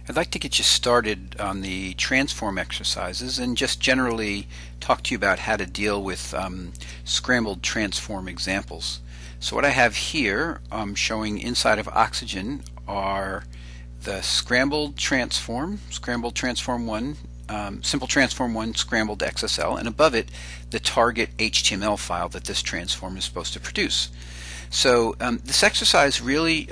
I'd like to get you started on the transform exercises and just generally talk to you about how to deal with scrambled transform examples. So what I have here showing inside of oxygen are the scrambled transform 1, simple transform 1, scrambled XSL, and above it the target HTML file that this transform is supposed to produce. So this exercise really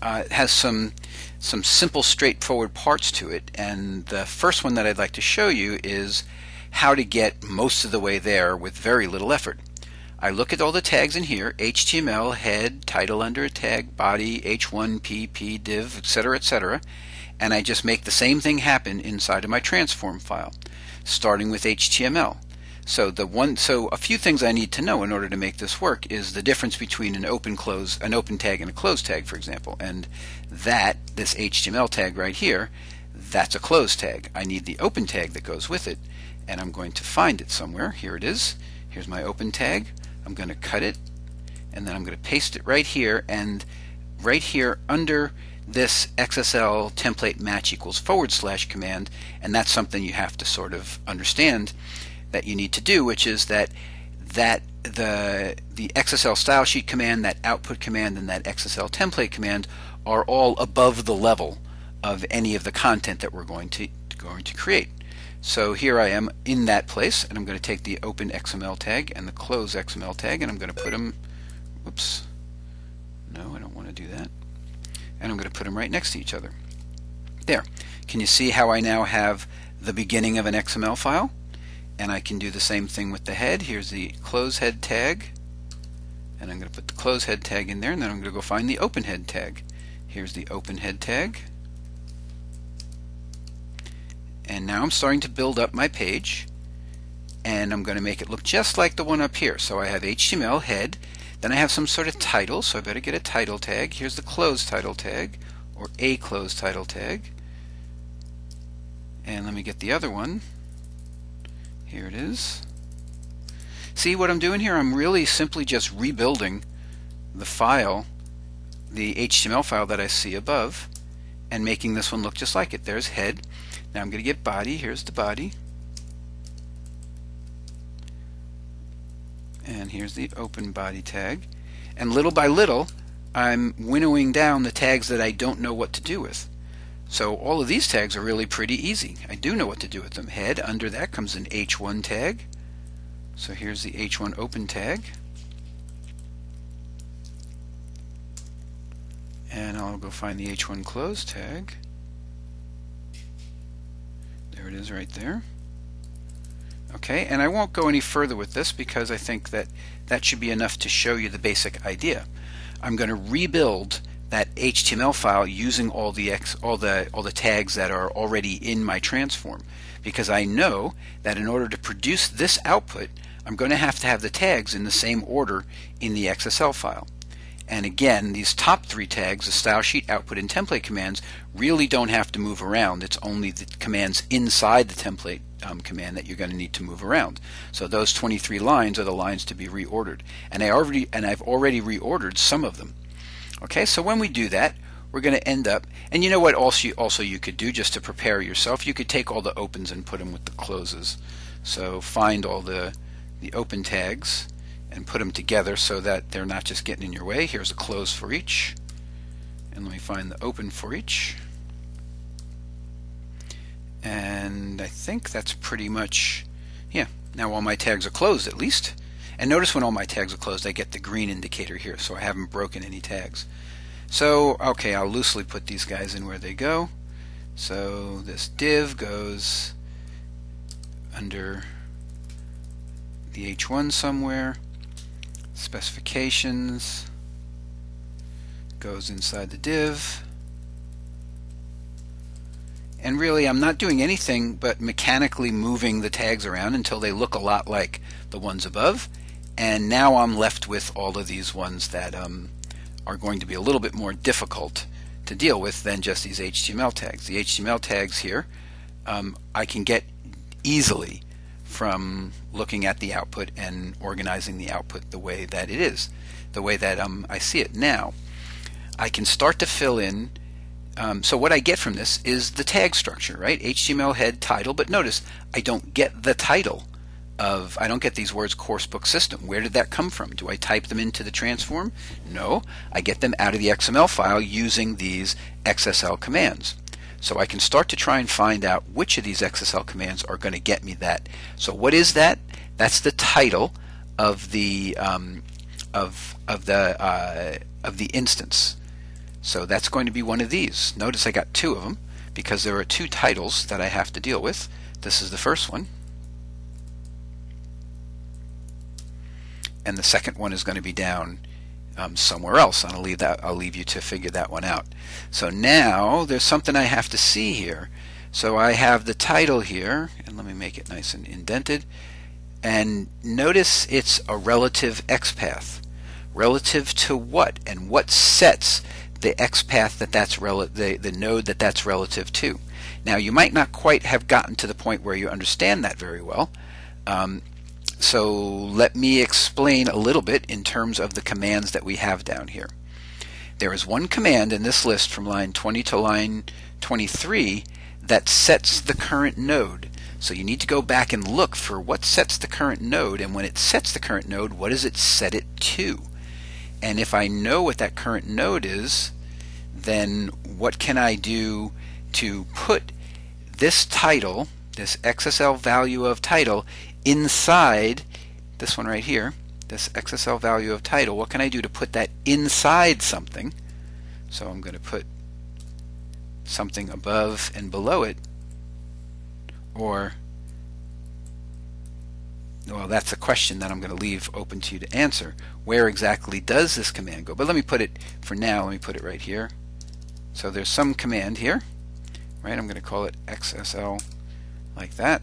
has some simple, straightforward parts to it, and the first one that I'd like to show you is how to get most of the way there with very little effort. I look at all the tags in here: HTML, head, title under a tag, body, H1, PP, div, etc., and I just make the same thing happen inside of my transform file, starting with HTML. So a few things I need to know in order to make this work is the difference between an open tag and a close tag, for example, and this HTML tag right here, that's a close tag. I need the open tag that goes with it, and I'm going to find it somewhere. Here it is. Here's my open tag. I'm going to cut it, and then I'm going to paste it right here, and right here under this XSL template match equals / command, and that's something you have to sort of understand that you need to do, which is that the XSL style sheet command, that output command, and that XSL template command are all above the level of any of the content that we're going to create. So here I am in that place, and I'm going to take the open XML tag and the close XML tag, and I'm going to put them, whoops, no, I don't want to do that, and I'm going to put them right next to each other. There. Can you see how I now have the beginning of an XML file? And I can do the same thing with the head. Here's the close head tag, and I'm going to put the close head tag in there, and then I'm going to go find the open head tag. Here's the open head tag, and now I'm starting to build up my page, and I'm going to make it look just like the one up here. So I have HTML head, then I have some sort of title, so I better get a title tag. Here's the close title tag, or a close title tag, and let me get the other one. Here it is. See what I'm doing here? I'm really simply just rebuilding the file, the HTML file that I see above, and making this one look just like it. There's head. Now I'm going to get body. Here's the body. And here's the open body tag. And little by little, I'm winnowing down the tags that I don't know what to do with. So all of these tags are really pretty easy. I do know what to do with them. Head, under that comes an H1 tag. So here's the H1 open tag. And I'll go find the H1 close tag. There it is right there. Okay, and I won't go any further with this because I think that should be enough to show you the basic idea. I'm going to rebuild that HTML file using all the tags that are already in my transform, because I know that in order to produce this output, I'm going to have the tags in the same order in the XSL file. And again, these top three tags, the style sheet, output, and template commands, really don't have to move around. It's only the commands inside the template command that you're going to need to move around. So those 23 lines are the lines to be reordered, and I've already reordered some of them. Okay, so when we do that, we're going to end up, and you know what also you could do just to prepare yourself, you could take all the opens and put them with the closes. So find all the open tags and put them together so that they're not just getting in your way. Here's a close for each, and let me find the open for each. And I think that's pretty much, yeah, now all my tags are closed at least. And notice when all my tags are closed, I get the green indicator here, so I haven't broken any tags. So, okay, I'll loosely put these guys in where they go. So this div goes under the H1 somewhere. Specifications goes inside the div. And really, I'm not doing anything but mechanically moving the tags around until they look a lot like the ones above. And now I'm left with all of these ones that are going to be a little bit more difficult to deal with than just these HTML tags. The HTML tags here I can get easily from looking at the output and organizing the output the way that it is, the way that I see it now. I can start to fill in So what I get from this is the tag structure, right? HTML head title, but notice I don't get the title I don't get these words course book system. Where did that come from? Do I type them into the transform? No, I get them out of the XML file using these XSL commands. So I can start to try and find out which of these XSL commands are going to get me that. So what is that? That's the title of the instance. So that's going to be one of these. Notice I got two of them because there are two titles that I have to deal with. This is the first one, and the second one is going to be down somewhere else. I'll leave you to figure that one out. So now there's something I have to see here. So I have the title here, and let me make it nice and indented. And notice it's a relative XPath. Relative to what? And what sets the XPath that's the node that's relative to? Now you might not quite have gotten to the point where you understand that very well. So let me explain a little bit in terms of the commands that we have down here. There is one command in this list from line 20 to line 23 that sets the current node. So you need to go back and look for what sets the current node, and when it sets the current node, what does it set it to? And if I know what that current node is, then what can I do to put this title, this XSL value of title, inside this one right here, this XSL value of title? What can I do to put that inside something? So I'm going to put something above and below it, or, well, that's a question that I'm going to leave open to you to answer. Where exactly does this command go? But let me put it, for now, let me put it right here. So there's some command here, right? I'm going to call it XSL like that.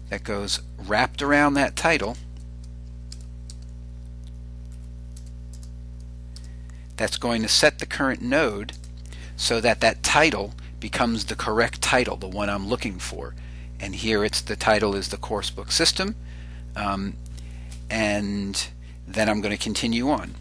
That goes wrapped around that title. That's going to set the current node so that that title becomes the correct title, the one I'm looking for. And here it's the title is the course book system, and then I'm going to continue on.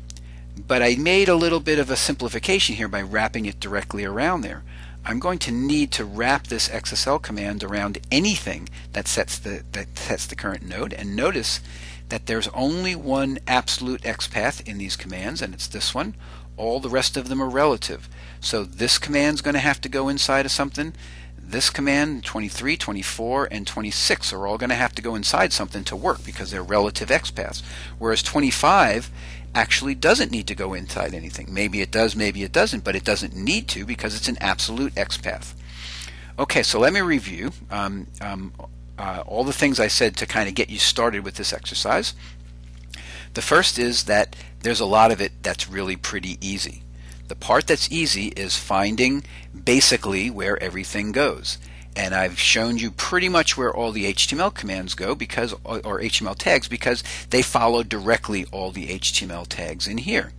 But I made a little bit of a simplification here by wrapping it directly around there. I'm going to need to wrap this XSL command around anything that sets the current node, and notice that there's only one absolute XPath in these commands, and it's this one. All the rest of them are relative. So this command's going to have to go inside of something. This command, 23, 24, and 26 are all going to have to go inside something to work because they're relative XPaths. Whereas 25 actually doesn't need to go inside anything. Maybe it does, maybe it doesn't, but it doesn't need to because it's an absolute XPath. Okay, so let me review all the things I said to kind of get you started with this exercise. The first is that there's a lot of it that's really pretty easy. The part that's easy is finding basically where everything goes. And I've shown you pretty much where all the HTML commands go because, or HTML tags, because they follow directly all the HTML tags in here.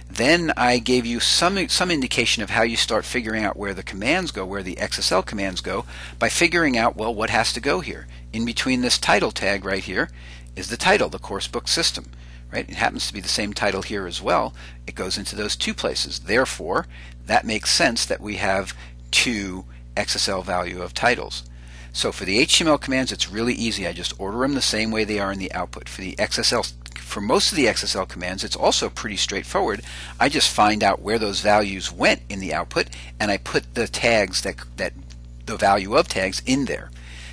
Then I gave you some indication of how you start figuring out where the commands go, where the XSL commands go, by figuring out, well, what has to go here. In between this title tag right here is the title, the course book system. Right? It happens to be the same title here as well. It goes into those two places. Therefore, that makes sense that we have two XSL value of titles. So for the HTML commands, it's really easy. I just order them the same way they are in the output. For the XSL, for most of the XSL commands, it's also pretty straightforward. I just find out where those values went in the output, and I put the tags that the value of tags in there.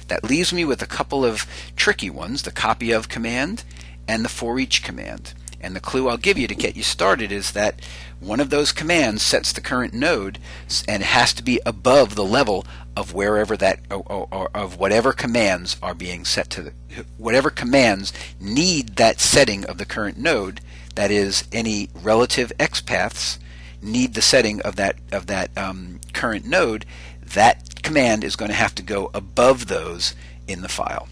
That leaves me with a couple of tricky ones: the copy of command and the for each command. And the clue I'll give you to get you started is that one of those commands sets the current node, and it has to be above the level of wherever that, or of whatever commands are being set to whatever commands need that setting of the current node. That is, any relative XPaths need the setting of that current node. That command is going to have to go above those in the file.